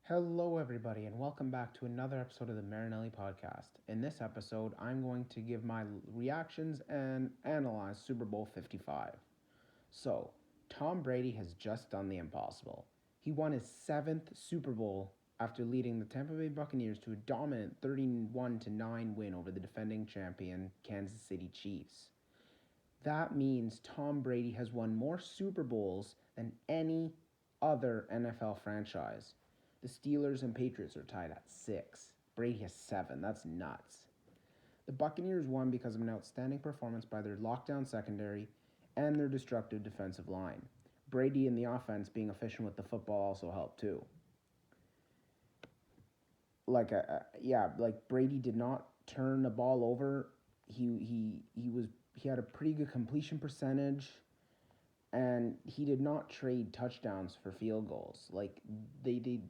Hello, everybody, and welcome back to another episode of the Marinelli podcast. In this episode, I'm going to give my reactions and analyze Super Bowl 55. So, Tom Brady has just done the impossible. He won his seventh Super Bowl after leading the Tampa Bay Buccaneers to a dominant 31-9 win over the defending champion Kansas City Chiefs. That means Tom Brady has won more Super Bowls than any other NFL franchise. The Steelers and Patriots are tied at 6. Brady has 7. That's nuts. The Buccaneers won because of an outstanding performance by their lockdown secondary and their destructive defensive line. Brady and the offense being efficient with the football also helped too. Brady did not turn the ball over. He had a pretty good completion percentage, and he did not trade touchdowns for field goals. The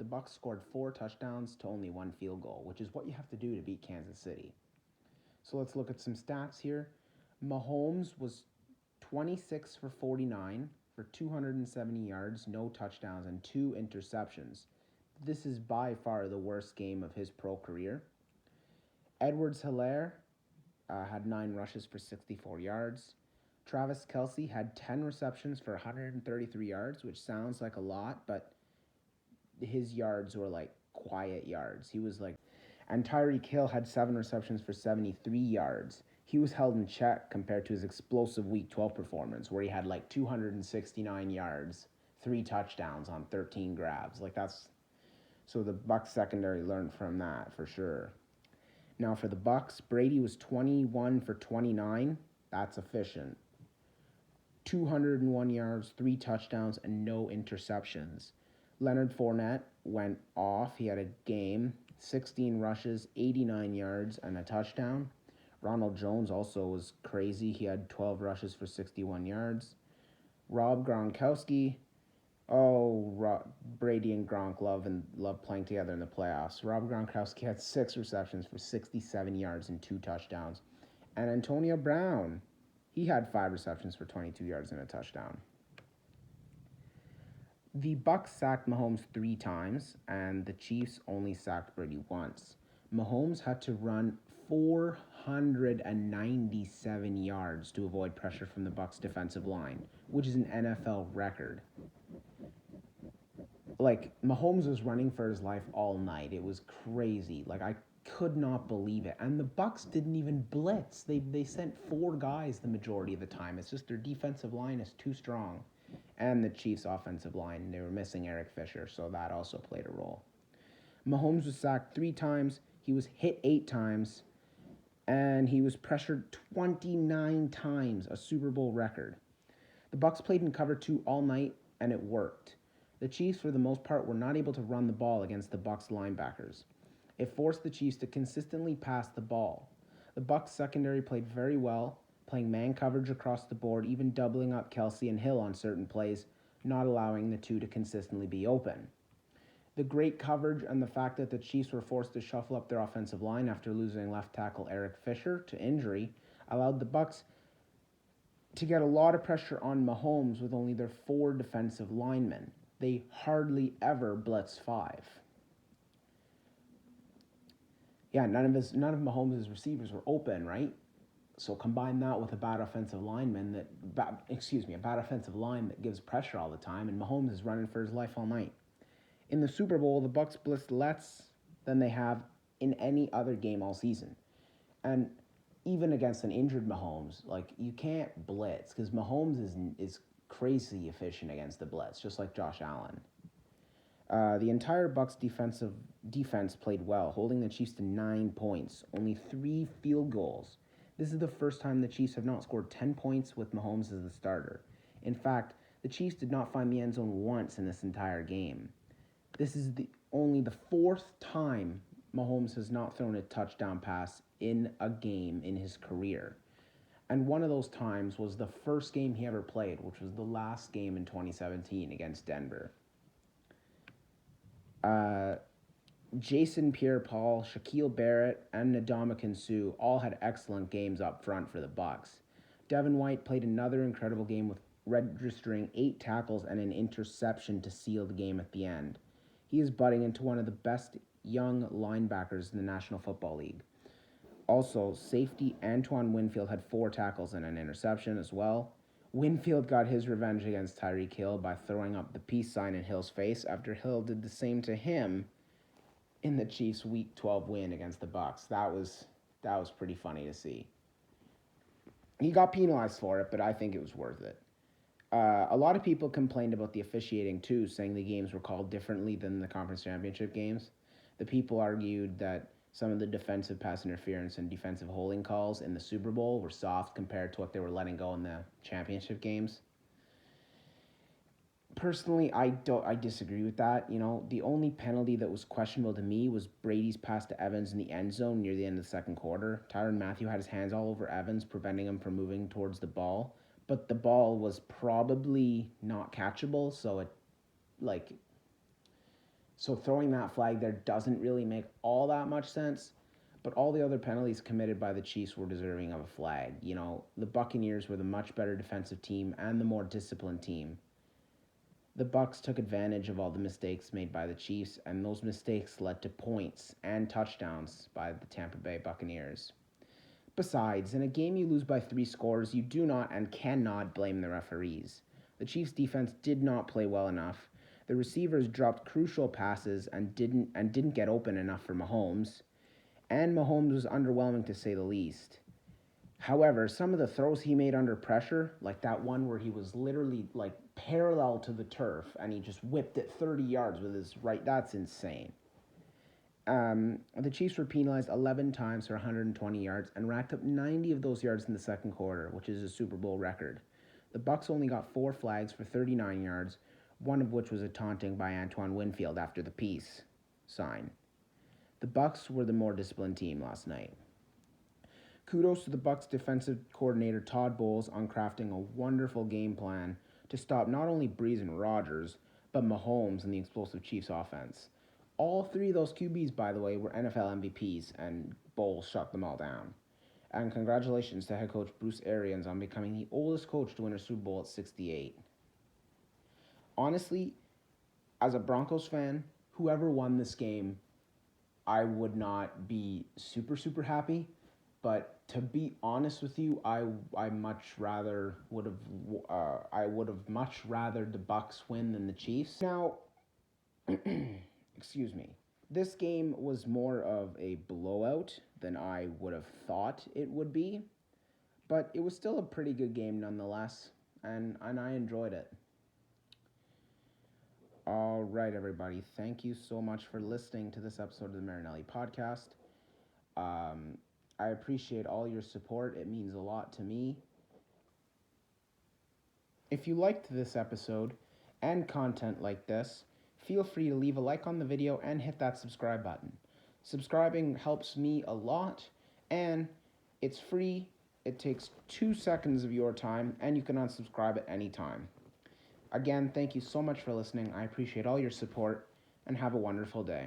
Bucs scored 4 touchdowns to only 1 field goal, which is what you have to do to beat Kansas City. So let's look at some stats here. Mahomes was 26 for 49 for 270 yards, no touchdowns, and 2 interceptions. This is by far the worst game of his pro career. Edwards-Helaire had 9 rushes for 64 yards. Travis Kelce had 10 receptions for 133 yards, which sounds like a lot, but his yards were like quiet yards. And Tyreek Hill had 7 receptions for 73 yards. He was held in check compared to his explosive Week 12 performance, where he had like 269 yards, 3 touchdowns on 13 grabs. So the Bucs secondary learned from that for sure. Now for the Bucs, Brady was 21 for 29. That's efficient. 201 yards, 3 touchdowns, and no interceptions. Leonard Fournette went off. He had a game, 16 rushes, 89 yards, and a touchdown. Ronald Jones also was crazy. He had 12 rushes for 61 yards. Rob Gronkowski. Brady and Gronk love playing together in the playoffs. Rob Gronkowski had 6 receptions for 67 yards and 2 touchdowns. And Antonio Brown, he had 5 receptions for 22 yards and a touchdown. The Bucs sacked Mahomes 3 times, and the Chiefs only sacked Brady once. Mahomes had to run 497 yards to avoid pressure from the Bucs defensive line, which is an NFL record. Mahomes was running for his life all night. It was crazy. I could not believe it. And the Bucs didn't even blitz. They sent 4 guys the majority of the time. It's just their defensive line is too strong. And the Chiefs' offensive line, they were missing Eric Fisher, so that also played a role. Mahomes was sacked 3 times. He was hit 8 times. And he was pressured 29 times, a Super Bowl record. The Bucs played in cover 2 all night, and it worked. The Chiefs, for the most part, were not able to run the ball against the Bucs linebackers. It forced the Chiefs to consistently pass the ball. The Bucs secondary played very well, playing man coverage across the board, even doubling up Kelce and Hill on certain plays, not allowing the two to consistently be open. The great coverage and the fact that the Chiefs were forced to shuffle up their offensive line after losing left tackle Eric Fisher to injury allowed the Bucs to get a lot of pressure on Mahomes with only their 4 defensive linemen. They hardly ever blitz 5. None of Mahomes' receivers were open, right? So combine that with a bad offensive line that gives pressure all the time, and Mahomes is running for his life all night. In the Super Bowl, the Bucs blitzed less than they have in any other game all season. And even against an injured Mahomes, you can't blitz because Mahomes is crazy efficient against the blitz, just like Josh Allen. The entire Bucs defense played well, holding the Chiefs to 9 points, only 3 field goals. This is the first time the Chiefs have not scored 10 points with Mahomes as the starter. In fact, the Chiefs did not find the end zone once in this entire game. This is only the 4th time Mahomes has not thrown a touchdown pass in a game in his career. And one of those times was the first game he ever played, which was the last game in 2017 against Denver. Jason Pierre-Paul, Shaquille Barrett, and Ndamukong Suh all had excellent games up front for the Bucs. Devin White played another incredible game with registering 8 tackles and an interception to seal the game at the end. He is budding into one of the best young linebackers in the National Football League. Also, safety Antoine Winfield had 4 tackles and an interception as well. Winfield got his revenge against Tyreek Hill by throwing up the peace sign in Hill's face after Hill did the same to him in the Chiefs' Week 12 win against the Bucs. That was pretty funny to see. He got penalized for it, but I think it was worth it. A lot of people complained about the officiating too, saying the games were called differently than the conference championship games. The people argued that some of the defensive pass interference and defensive holding calls in the Super Bowl were soft compared to what they were letting go in the championship games. Personally, I disagree with that. The only penalty that was questionable to me was Brady's pass to Evans in the end zone near the end of the second quarter. Tyrann Mathieu had his hands all over Evans, preventing him from moving towards the ball. But the ball was probably not catchable, so throwing that flag there doesn't really make all that much sense. But all the other penalties committed by the Chiefs were deserving of a flag. The Buccaneers were the much better defensive team and the more disciplined team. The Bucs took advantage of all the mistakes made by the Chiefs, and those mistakes led to points and touchdowns by the Tampa Bay Buccaneers. Besides, in a game you lose by 3 scores, you do not and cannot blame the referees. The Chiefs' defense did not play well enough. The receivers dropped crucial passes and didn't get open enough for Mahomes, and Mahomes was underwhelming to say the least. However, some of the throws he made under pressure, like that one where he was literally parallel to the turf and he just whipped it 30 yards with his right, that's insane. The Chiefs were penalized 11 times for 120 yards and racked up 90 of those yards in the second quarter, which is a Super Bowl record. The Bucs only got 4 flags for 39 yards, one of which was a taunting by Antoine Winfield after the peace sign. The Bucs were the more disciplined team last night. Kudos to the Bucs defensive coordinator Todd Bowles on crafting a wonderful game plan to stop not only Brees and Rodgers, but Mahomes and the explosive Chiefs offense. All 3 of those QBs, by the way, were NFL MVPs, and Bowles shut them all down. And congratulations to head coach Bruce Arians on becoming the oldest coach to win a Super Bowl at 68. Honestly, as a Broncos fan, whoever won this game, I would not be super happy. But to be honest with you, I would have much rather the Bucs win than the Chiefs. Now, excuse me. This game was more of a blowout than I would have thought it would be, but it was still a pretty good game nonetheless, and I enjoyed it. All right, everybody. Thank you so much for listening to this episode of the Marinelli podcast. I appreciate all your support. It means a lot to me. If you liked this episode and content like this, feel free to leave a like on the video and hit that subscribe button. Subscribing helps me a lot, and it's free. It takes 2 seconds of your time, and you can unsubscribe at any time. Again, thank you so much for listening. I appreciate all your support, and have a wonderful day.